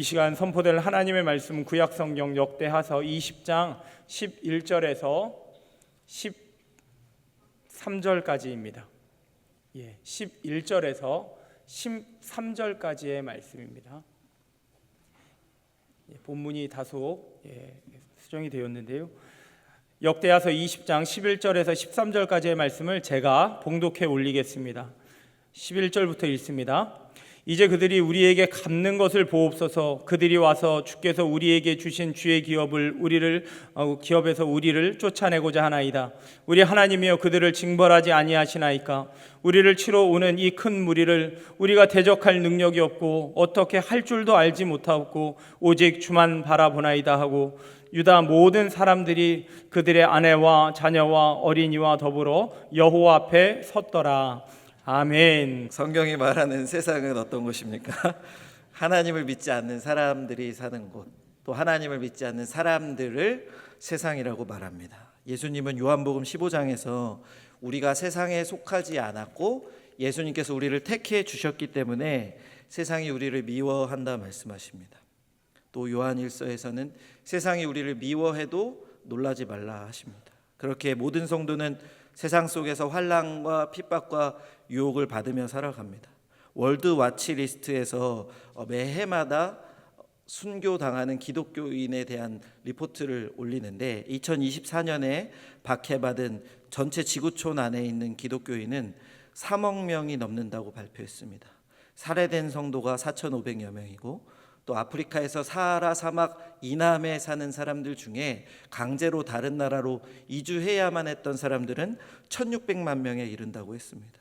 시간 선포될 하나님의 말씀 구약성경 역대하서 20장 11절에서 13절까지입니다. 11절에서 13절까지의 말씀입니다. 본문이 다소 수정이 되었는데요. 역대하서 20장 11절에서 13절까지의 말씀을 제가 봉독해 올리겠습니다. 11절부터 읽습니다. 이제 그들이 우리에게 갚는 것을 보옵소서. 그들이 와서 주께서 우리에게 주신 주의 기업에서 우리를 쫓아내고자 하나이다. 우리 하나님이여 그들을 징벌하지 아니하시나이까. 우리를 치러 오는 이 큰 무리를 우리가 대적할 능력이 없고 어떻게 할 줄도 알지 못하고 오직 주만 바라보나이다 하고 유다 모든 사람들이 그들의 아내와 자녀와 어린이와 더불어 여호와 앞에 섰더라. 아멘. 성경이 말하는 세상은 어떤 곳입니까? 하나님을 믿지 않는 사람들이 사는 곳, 또 하나님을 믿지 않는 사람들을 세상이라고 말합니다. 예수님은 요한복음 15장에서 우리가 세상에 속하지 않았고 예수님께서 우리를 택해 주셨기 때문에 세상이 우리를 미워한다 말씀하십니다. 또 요한일서에서는 세상이 우리를 미워해도 놀라지 말라 하십니다. 그렇게 모든 성도는 세상 속에서 환난과 핍박과 유혹을 받으며 살아갑니다. 월드와치리스트에서 매해마다 순교당하는 기독교인에 대한 리포트를 올리는데 2024년에 박해받은 전체 지구촌 안에 있는 기독교인은 3억 명이 넘는다고 발표했습니다. 살해된 성도가 4,500여 명이고 또 아프리카에서 사하라 사막 이남에 사는 사람들 중에 강제로 다른 나라로 이주해야만 했던 사람들은 1,600만 명에 이른다고 했습니다.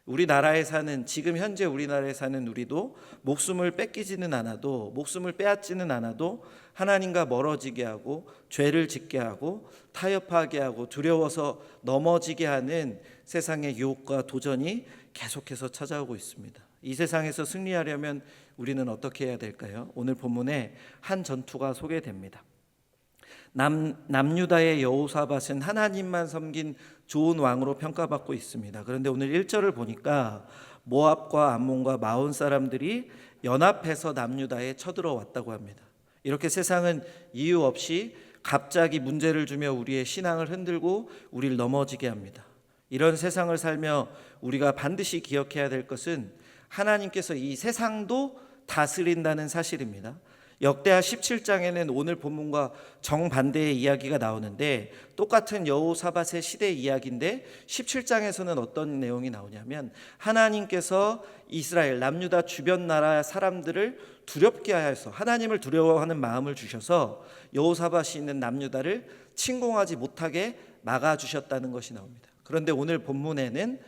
우리나라에 사는 지금 현재 우리나라에 사는 우리도 목숨을 뺏기지는 않아도 목숨을 빼앗지는 않아도 하나님과 멀어지게 하고 죄를 짓게 하고 타협하게 하고 두려워서 넘어지게 하는 세상의 유혹과 도전이 계속해서 찾아오고 있습니다. 이 세상에서 승리하려면 우리는 어떻게 해야 될까요? 오늘 본문에 한 전투가 소개됩니다. 남유다의 여호사밧은 하나님만 섬긴 좋은 왕으로 평가받고 있습니다. 그런데 오늘 1절을 보니까 모압과 암몬과 마온 사람들이 연합해서 남유다에 쳐들어왔다고 합니다. 이렇게 세상은 이유 없이 갑자기 문제를 주며 우리의 신앙을 흔들고 우리를 넘어지게 합니다. 이런 세상을 살며 우리가 반드시 기억해야 될 것은 하나님께서 이 세상도 다스린다는 사실입니다. 역대하 17장에는 오늘 본문과 정반대의 이야기가 나오는데 똑같은 여호사밧의 시대 이야기인데 17장에서는 어떤 내용이 나오냐면 하나님께서 이스라엘 남유다 주변 나라 사람들을 두렵게 하여서 하나님을 두려워하는 마음을 주셔서 여호사밧이 있는 남유다를 침공하지 못하게 막아주셨다는 것이 나옵니다. 그런데 오늘 본문에는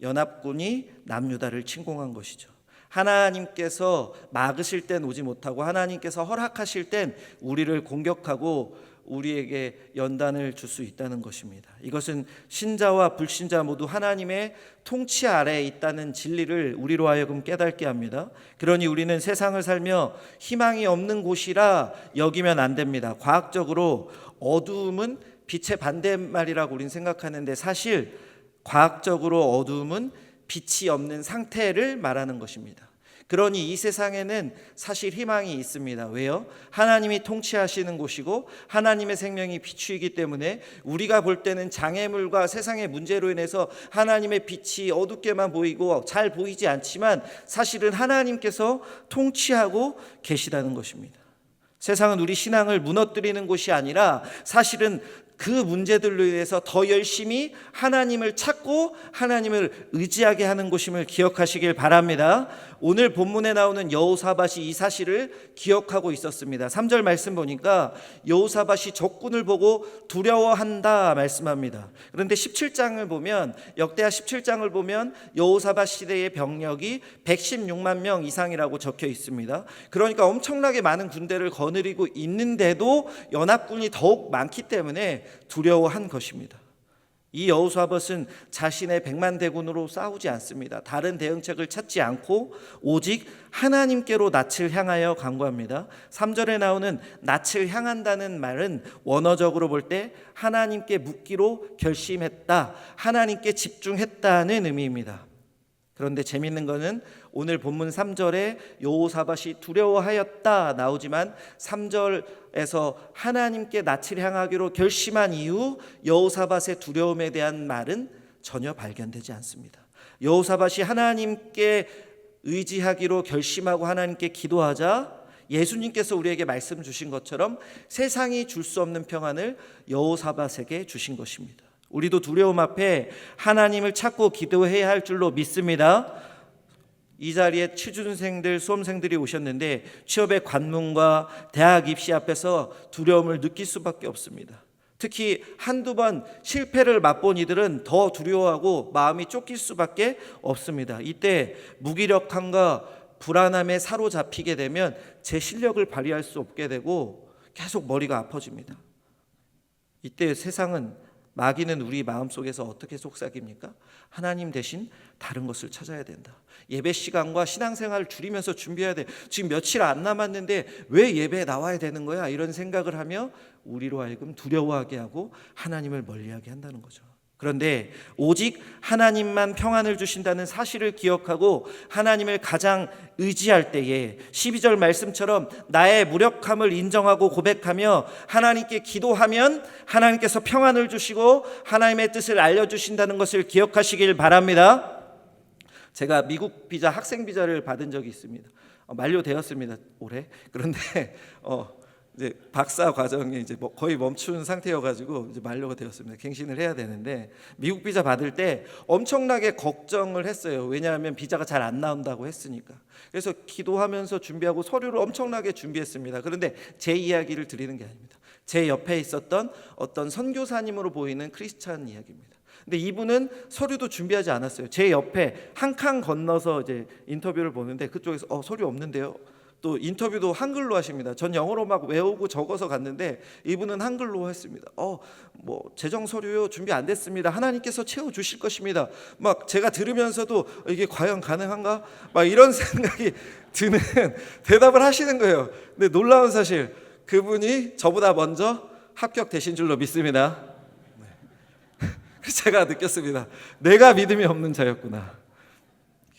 연합군이 남유다를 침공한 것이죠. 하나님께서 막으실 땐 오지 못하고 하나님께서 허락하실 땐 우리를 공격하고 우리에게 연단을 줄 수 있다는 것입니다. 이것은 신자와 불신자 모두 하나님의 통치 아래에 있다는 진리를 우리로 하여금 깨닫게 합니다. 그러니 우리는 세상을 살며 희망이 없는 곳이라 여기면 안 됩니다. 과학적으로 어두움은 빛의 반대말이라고 우리는 생각하는데 사실 과학적으로 어두움은 빛이 없는 상태를 말하는 것입니다. 그러니 이 세상에는 사실 희망이 있습니다. 왜요? 하나님이 통치하시는 곳이고 하나님의 생명이 비추이기 때문에 우리가 볼 때는 장애물과 세상의 문제로 인해서 하나님의 빛이 어둡게만 보이고 잘 보이지 않지만 사실은 하나님께서 통치하고 계시다는 것입니다. 세상은 우리 신앙을 무너뜨리는 곳이 아니라 사실은 그 문제들로 인해서 더 열심히 하나님을 찾고 하나님을 의지하게 하는 곳임을 기억하시길 바랍니다. 오늘 본문에 나오는 여호사밧이 이 사실을 기억하고 있었습니다. 3절 말씀 보니까 여호사밧이 적군을 보고 두려워한다 말씀합니다. 그런데 17장을 보면 역대하 17장을 보면 여호사밧 시대의 병력이 116만 명 이상이라고 적혀 있습니다. 그러니까 엄청나게 많은 군대를 거느리고 있는데도 연합군이 더욱 많기 때문에 두려워한 것입니다. 이 여호사밧은 자신의 100만 대군으로 싸우지 않습니다. 다른 대응책을 찾지 않고 오직 하나님께로 낯을 향하여 간구합니다. 3절에 나오는 낯을 향한다는 말은 원어적으로 볼 때 하나님께 묻기로 결심했다, 하나님께 집중했다는 의미입니다. 그런데 재밌는 거는 오늘 본문 3절에 여호사밧이 두려워하였다 나오지만 3절에서 하나님께 낯을 향하기로 결심한 이후 여호사밧의 두려움에 대한 말은 전혀 발견되지 않습니다. 여호사밧이 하나님께 의지하기로 결심하고 하나님께 기도하자 예수님께서 우리에게 말씀 주신 것처럼 세상이 줄 수 없는 평안을 여호사밧에게 주신 것입니다. 우리도 두려움 앞에 하나님을 찾고 기도해야 할 줄로 믿습니다. 이 자리에 취준생들, 수험생들이 오셨는데 취업의 관문과 대학 입시 앞에서 두려움을 느낄 수밖에 없습니다. 특히 한두 번 실패를 맛본 이들은 더 두려워하고 마음이 쫓길 수밖에 없습니다. 이때 무기력함과 불안함에 사로잡히게 되면 제 실력을 발휘할 수 없게 되고 계속 머리가 아파집니다. 이때 세상은, 마귀는 우리 마음속에서 어떻게 속삭입니까? 하나님 대신 다른 것을 찾아야 된다. 예배 시간과 신앙생활을 줄이면서 준비해야 돼. 지금 며칠 안 남았는데 왜 예배에 나와야 되는 거야? 이런 생각을 하며 우리로 하여금 두려워하게 하고 하나님을 멀리하게 한다는 거죠. 그런데 오직 하나님만 평안을 주신다는 사실을 기억하고 하나님을 가장 의지할 때에 12절 말씀처럼 나의 무력함을 인정하고 고백하며 하나님께 기도하면 하나님께서 평안을 주시고 하나님의 뜻을 알려주신다는 것을 기억하시길 바랍니다. 제가 미국 비자, 학생 비자를 받은 적이 있습니다. 만료되었습니다, 올해. 그런데 이제 박사 과정이 이제 거의 멈춘 상태여가지고 이제 만료가 되었습니다. 갱신을 해야 되는데 미국 비자 받을 때 엄청나게 걱정을 했어요. 왜냐하면 비자가 잘 안 나온다고 했으니까. 그래서 기도하면서 준비하고 서류를 엄청나게 준비했습니다. 그런데 제 이야기를 드리는 게 아닙니다. 제 옆에 있었던 어떤 선교사님으로 보이는 크리스찬 이야기입니다. 근데 이분은 서류도 준비하지 않았어요. 제 옆에 한 칸 건너서 이제 인터뷰를 보는데 그쪽에서 서류 없는데요. 또 인터뷰도 한글로 하십니다. 전 영어로 막 외우고 적어서 갔는데 이분은 한글로 했습니다. 재정 서류요 준비 안 됐습니다. 하나님께서 채워 주실 것입니다. 막 제가 들으면서도 이게 과연 가능한가? 막 이런 생각이 드는 대답을 하시는 거예요. 근데 놀라운 사실 그분이 저보다 먼저 합격되신 줄로 믿습니다. 제가 느꼈습니다. 내가 믿음이 없는 자였구나.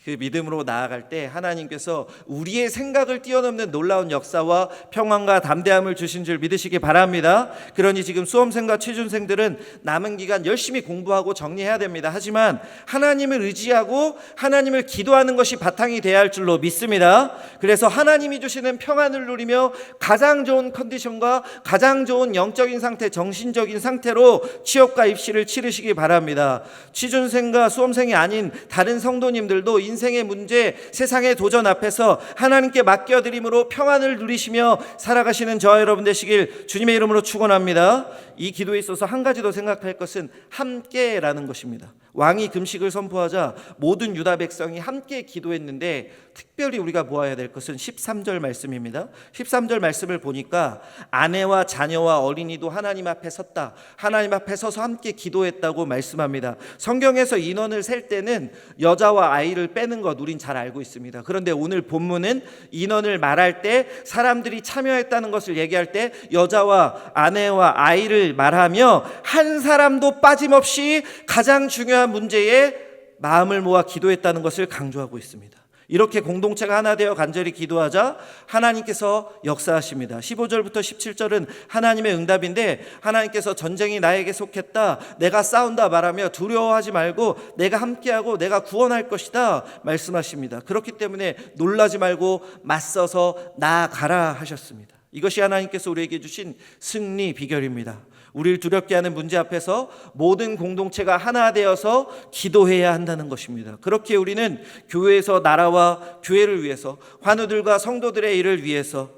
그 믿음으로 나아갈 때 하나님께서 우리의 생각을 뛰어넘는 놀라운 역사와 평안과 담대함을 주신 줄 믿으시기 바랍니다. 그러니 지금 수험생과 취준생들은 남은 기간 열심히 공부하고 정리해야 됩니다. 하지만 하나님을 의지하고 하나님을 기도하는 것이 바탕이 돼야 할 줄로 믿습니다. 그래서 하나님이 주시는 평안을 누리며 가장 좋은 컨디션과 가장 좋은 영적인 상태, 정신적인 상태로 취업과 입시를 치르시기 바랍니다. 취준생과 수험생이 아닌 다른 성도님들도 인생의 문제, 세상의 도전 앞에서 하나님께 맡겨드림으로 평안을 누리시며 살아가시는 저와 여러분 되시길 주님의 이름으로 축원합니다. 이 기도에 있어서 한 가지 더 생각할 것은 함께라는 것입니다. 왕이 금식을 선포하자 모든 유다 백성이 함께 기도했는데 특별히 우리가 보아야 될 것은 13절 말씀입니다. 13절 말씀을 보니까 아내와 자녀와 어린이도 하나님 앞에 섰다. 하나님 앞에 서서 함께 기도했다고 말씀합니다. 성경에서 인원을 셀 때는 여자와 아이를 빼는 것 우린 잘 알고 있습니다. 그런데 오늘 본문은 인원을 말할 때 사람들이 참여했다는 것을 얘기할 때 여자와 아내와 아이를 말하며 한 사람도 빠짐없이 가장 중요한 문제에 마음을 모아 기도했다는 것을 강조하고 있습니다. 이렇게 공동체가 하나 되어 간절히 기도하자 하나님께서 역사하십니다. 15절부터 17절은 하나님의 응답인데 하나님께서 전쟁이 나에게 속했다, 내가 싸운다 말하며 두려워하지 말고 내가 함께하고 내가 구원할 것이다 말씀하십니다. 그렇기 때문에 놀라지 말고 맞서서 나아가라 하셨습니다. 이것이 하나님께서 우리에게 주신 승리 비결입니다. 우리를 두렵게 하는 문제 앞에서 모든 공동체가 하나 되어서 기도해야 한다는 것입니다. 그렇게 우리는 교회에서 나라와 교회를 위해서, 환우들과 성도들의 일을 위해서,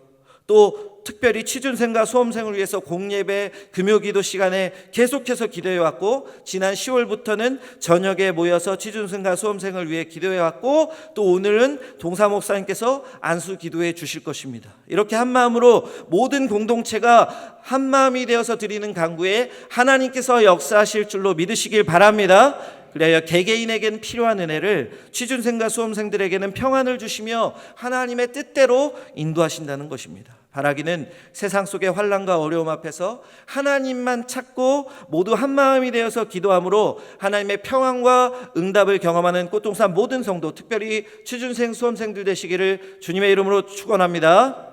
또 특별히 취준생과 수험생을 위해서 공예배, 금요기도 시간에 계속해서 기도해왔고, 지난 10월부터는 저녁에 모여서 취준생과 수험생을 위해 기도해왔고, 또 오늘은 동사 목사님께서 안수 기도해 주실 것입니다. 이렇게 한 마음으로 모든 공동체가 한 마음이 되어서 드리는 간구에 하나님께서 역사하실 줄로 믿으시길 바랍니다. 그래야 개개인에게는 필요한 은혜를, 취준생과 수험생들에게는 평안을 주시며 하나님의 뜻대로 인도하신다는 것입니다. 바라기는 세상 속의 환난과 어려움 앞에서 하나님만 찾고 모두 한 마음이 되어서 기도함으로 하나님의 평안과 응답을 경험하는 꽃동산 모든 성도, 특별히 취준생, 수험생들 되시기를 주님의 이름으로 축원합니다.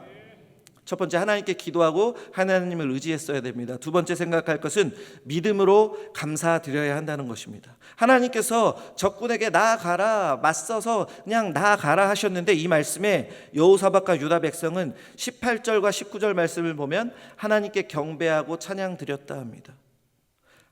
첫 번째, 하나님께 기도하고 하나님을 의지했어야 됩니다. 두 번째 생각할 것은 믿음으로 감사드려야 한다는 것입니다. 하나님께서 적군에게 나아가라, 맞서서 그냥 나아가라 하셨는데 이 말씀에 여호사밧과 유다 백성은 18절과 19절 말씀을 보면 하나님께 경배하고 찬양 드렸다 합니다.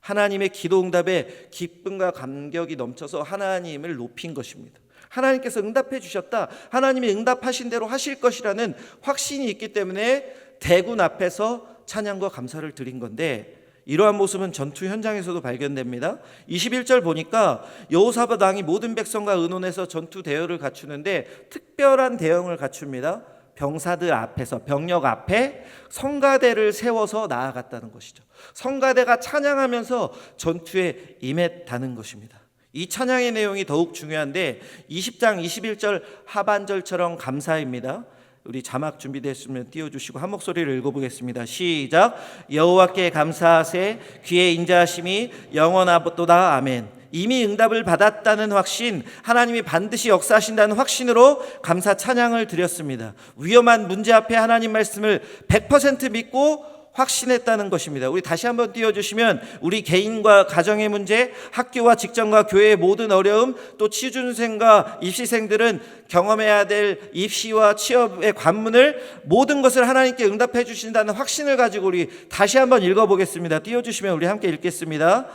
하나님의 기도 응답에 기쁨과 감격이 넘쳐서 하나님을 높인 것입니다. 하나님께서 응답해 주셨다, 하나님이 응답하신 대로 하실 것이라는 확신이 있기 때문에 대군 앞에서 찬양과 감사를 드린 건데, 이러한 모습은 전투 현장에서도 발견됩니다. 21절 보니까 여호사밧 왕이 모든 백성과 의논해서 전투 대열을 갖추는데 특별한 대응을 갖춥니다. 병사들 앞에서, 병력 앞에 성가대를 세워서 나아갔다는 것이죠. 성가대가 찬양하면서 전투에 임했다는 것입니다. 이 찬양의 내용이 더욱 중요한데 20장 21절 하반절처럼 감사입니다. 우리 자막 준비됐으면 띄워주시고 한 목소리를 읽어보겠습니다. 시작. 여호와께 감사하세, 귀에 인자하심이 영원하도다. 아멘. 이미 응답을 받았다는 확신, 하나님이 반드시 역사하신다는 확신으로 감사 찬양을 드렸습니다. 위험한 문제 앞에 하나님 말씀을 100% 믿고 확신했다는 것입니다. 우리 다시 한번 띄워주시면 우리 개인과 가정의 문제, 학교와 직장과 교회의 모든 어려움, 또 취준생과 입시생들은 경험해야 될 입시와 취업의 관문을, 모든 것을 하나님께 응답해 주신다는 확신을 가지고 우리 다시 한번 읽어보겠습니다. 띄워주시면 우리 함께 읽겠습니다.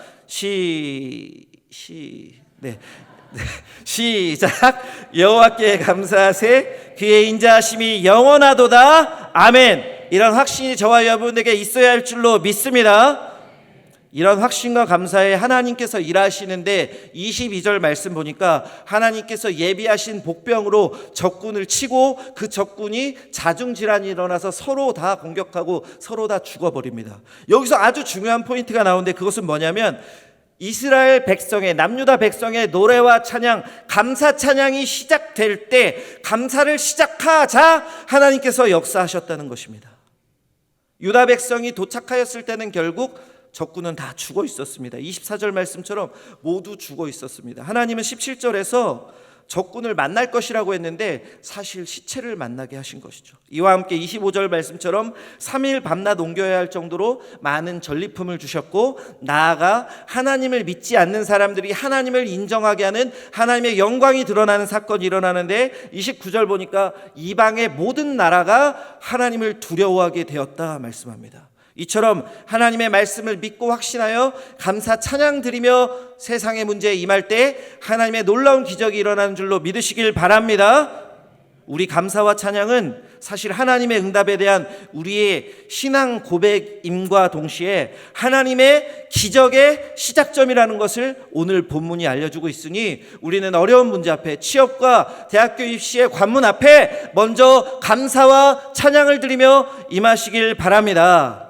시작. 여호와께 감사하세, 그의 인자하심이 영원하도다. 아멘. 이런 확신이 저와 여러분에게 있어야 할 줄로 믿습니다. 이런 확신과 감사에 하나님께서 일하시는데 22절 말씀 보니까 하나님께서 예비하신 복병으로 적군을 치고 그 적군이 자중질환이 일어나서 서로 다 공격하고 서로 다 죽어버립니다. 여기서 아주 중요한 포인트가 나오는데 그것은 뭐냐면 이스라엘 백성의, 남유다 백성의 노래와 찬양, 감사 찬양이 시작될 때, 감사를 시작하자 하나님께서 역사하셨다는 것입니다. 유다 백성이 도착하였을 때는 결국 적군은 다 죽어 있었습니다. 24절 말씀처럼 모두 죽어 있었습니다. 하나님은 17절에서 적군을 만날 것이라고 했는데 사실 시체를 만나게 하신 것이죠. 이와 함께 25절 말씀처럼 3일 밤낮 옮겨야 할 정도로 많은 전리품을 주셨고, 나아가 하나님을 믿지 않는 사람들이 하나님을 인정하게 하는 하나님의 영광이 드러나는 사건이 일어나는데 29절 보니까 이방의 모든 나라가 하나님을 두려워하게 되었다 말씀합니다. 이처럼 하나님의 말씀을 믿고 확신하여 감사 찬양 드리며 세상의 문제에 임할 때 하나님의 놀라운 기적이 일어나는 줄로 믿으시길 바랍니다. 우리 감사와 찬양은 사실 하나님의 응답에 대한 우리의 신앙 고백임과 동시에 하나님의 기적의 시작점이라는 것을 오늘 본문이 알려주고 있으니 우리는 어려운 문제 앞에, 취업과 대학교 입시의 관문 앞에 먼저 감사와 찬양을 드리며 임하시길 바랍니다.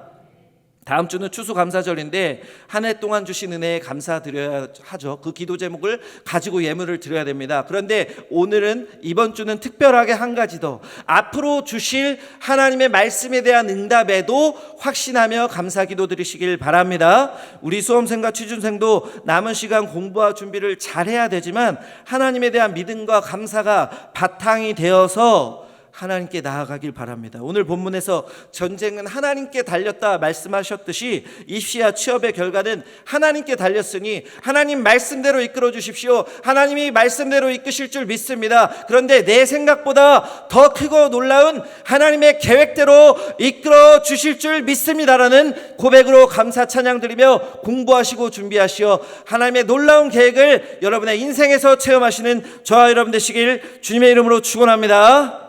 다음 주는 추수감사절인데 한 해 동안 주신 은혜에 감사드려야 하죠. 그 기도 제목을 가지고 예물을 드려야 됩니다. 그런데 오늘은, 이번 주는 특별하게 한 가지 더, 앞으로 주실 하나님의 말씀에 대한 응답에도 확신하며 감사기도 드리시길 바랍니다. 우리 수험생과 취준생도 남은 시간 공부와 준비를 잘해야 되지만 하나님에 대한 믿음과 감사가 바탕이 되어서 하나님께 나아가길 바랍니다. 오늘 본문에서 전쟁은 하나님께 달렸다 말씀하셨듯이 입시와 취업의 결과는 하나님께 달렸으니 하나님 말씀대로 이끌어 주십시오. 하나님이 말씀대로 이끄실 줄 믿습니다. 그런데 내 생각보다 더 크고 놀라운 하나님의 계획대로 이끌어 주실 줄 믿습니다라는 고백으로 감사 찬양 드리며 공부하시고 준비하시어 하나님의 놀라운 계획을 여러분의 인생에서 체험하시는 저와 여러분 되시길 주님의 이름으로 축원합니다.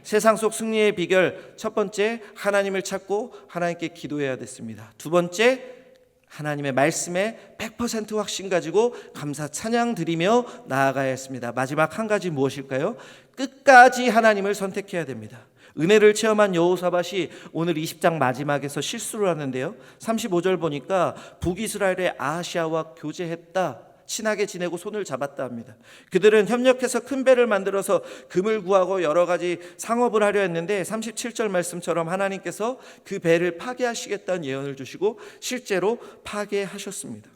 세상 속 승리의 비결, 첫 번째, 하나님을 찾고 하나님께 기도해야 됐습니다. 두 번째, 하나님의 말씀에 100% 확신 가지고 감사 찬양 드리며 나아가야 했습니다. 마지막 한 가지 무엇일까요? 끝까지 하나님을 선택해야 됩니다. 은혜를 체험한 여호사밧이 오늘 20장 마지막에서 실수를 하는데요, 35절 보니까 북이스라엘의 아하시아와 교제했다, 친하게 지내고 손을 잡았다 합니다. 그들은 협력해서 큰 배를 만들어서 금을 구하고 여러 가지 상업을 하려 했는데 37절 말씀처럼 하나님께서 그 배를 파괴하시겠다는 예언을 주시고 실제로 파괴하셨습니다.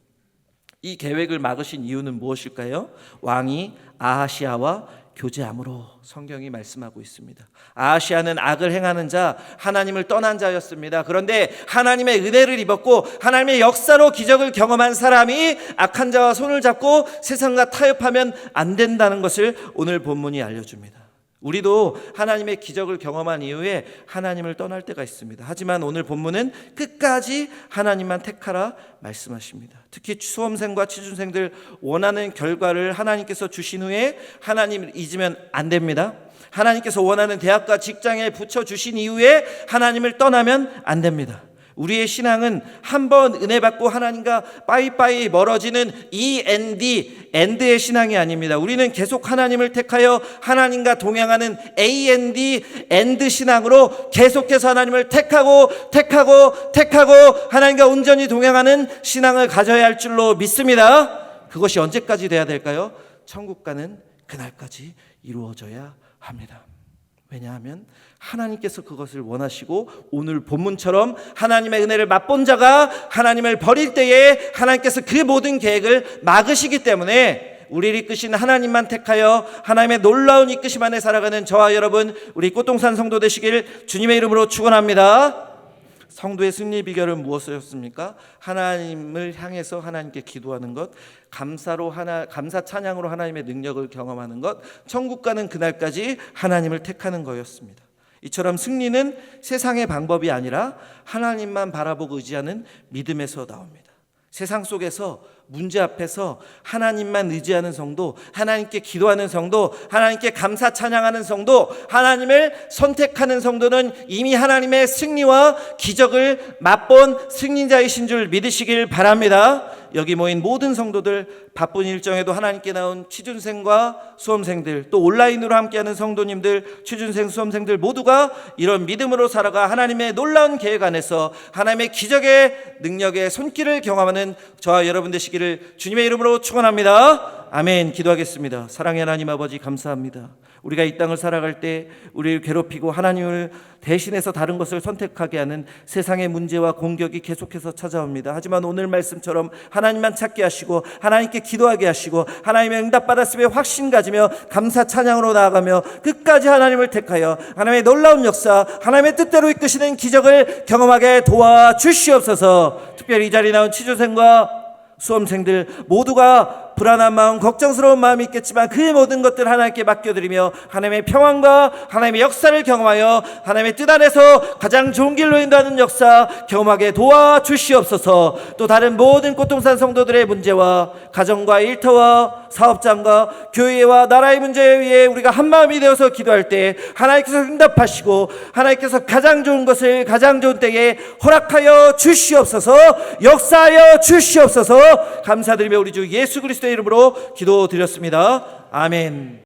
이 계획을 막으신 이유는 무엇일까요? 왕이 아하시아와 교제함으로 성경이 말씀하고 있습니다. 아하시아는 악을 행하는 자, 하나님을 떠난 자였습니다. 그런데 하나님의 은혜를 입었고 하나님의 역사로 기적을 경험한 사람이 악한 자와 손을 잡고 세상과 타협하면 안 된다는 것을 오늘 본문이 알려줍니다. 우리도 하나님의 기적을 경험한 이후에 하나님을 떠날 때가 있습니다. 하지만 오늘 본문은 끝까지 하나님만 택하라 말씀하십니다. 특히 수험생과 취준생들 원하는 결과를 하나님께서 주신 후에 하나님을 잊으면 안 됩니다. 하나님께서 원하는 대학과 직장에 붙여주신 이후에 하나님을 떠나면 안 됩니다. 우리의 신앙은 한번 은혜 받고 하나님과 빠이빠이 멀어지는 END의 신앙이 아닙니다. 우리는 계속 하나님을 택하여 하나님과 동행하는 AND 신앙으로 계속해서 하나님을 택하고 하나님과 온전히 동행하는 신앙을 가져야 할 줄로 믿습니다. 그것이 언제까지 돼야 될까요? 천국 가는 그날까지 이루어져야 합니다. 왜냐하면 하나님께서 그것을 원하시고 오늘 본문처럼 하나님의 은혜를 맛본 자가 하나님을 버릴 때에 하나님께서 그 모든 계획을 막으시기 때문에 우리를 이끄신 하나님만 택하여 하나님의 놀라운 이끄심 안에 살아가는 저와 여러분, 우리 꽃동산 성도 되시길 주님의 이름으로 축원합니다. 성도의 승리 비결은 무엇이었습니까? 하나님을 향해서 하나님께 기도하는 것, 감사 찬양으로 하나님의 능력을 경험하는 것, 천국 가는 그날까지 하나님을 택하는 거였습니다. 이처럼 승리는 세상의 방법이 아니라 하나님만 바라보고 의지하는 믿음에서 나옵니다. 세상 속에서 문제 앞에서 하나님만 의지하는 성도, 하나님께 기도하는 성도, 하나님께 감사 찬양하는 성도, 하나님을 선택하는 성도는 이미 하나님의 승리와 기적을 맛본 승리자이신 줄 믿으시길 바랍니다. 여기 모인 모든 성도들, 바쁜 일정에도 하나님께 나온 취준생과 수험생들, 또 온라인으로 함께하는 성도님들, 취준생, 수험생들 모두가 이런 믿음으로 살아가 하나님의 놀라운 계획 안에서 하나님의 기적의 능력의 손길을 경험하는 저와 여러분 되시기를 주님의 이름으로 축원합니다. 아멘. 기도하겠습니다. 사랑의 하나님 아버지, 감사합니다. 우리가 이 땅을 살아갈 때 우리를 괴롭히고 하나님을 대신해서 다른 것을 선택하게 하는 세상의 문제와 공격이 계속해서 찾아옵니다. 하지만 오늘 말씀처럼 하나님만 찾게 하시고 하나님께 기도하게 하시고 하나님의 응답받았음에 확신 가지며 감사 찬양으로 나아가며 끝까지 하나님을 택하여 하나님의 놀라운 역사, 하나님의 뜻대로 이끄시는 기적을 경험하게 도와주시옵소서. 특별히 이 자리에 나온 취준생과 수험생들 모두가 불안한 마음, 걱정스러운 마음이 있겠지만 그 모든 것들 하나님께 맡겨드리며 하나님의 평안과 하나님의 역사를 경험하여 하나님의 뜻 안에서 가장 좋은 길로 인도하는 역사 경험하게 도와주시옵소서. 또 다른 모든 꽃동산 성도들의 문제와 가정과 일터와 사업장과 교회와 나라의 문제에 위해 우리가 한마음이 되어서 기도할 때 하나님께서 응답하시고 하나님께서 가장 좋은 것을 가장 좋은 때에 허락하여 주시옵소서. 역사하여 주시옵소서. 감사드리며 우리 주 예수 그리스도의 이름으로 기도드렸습니다. 아멘.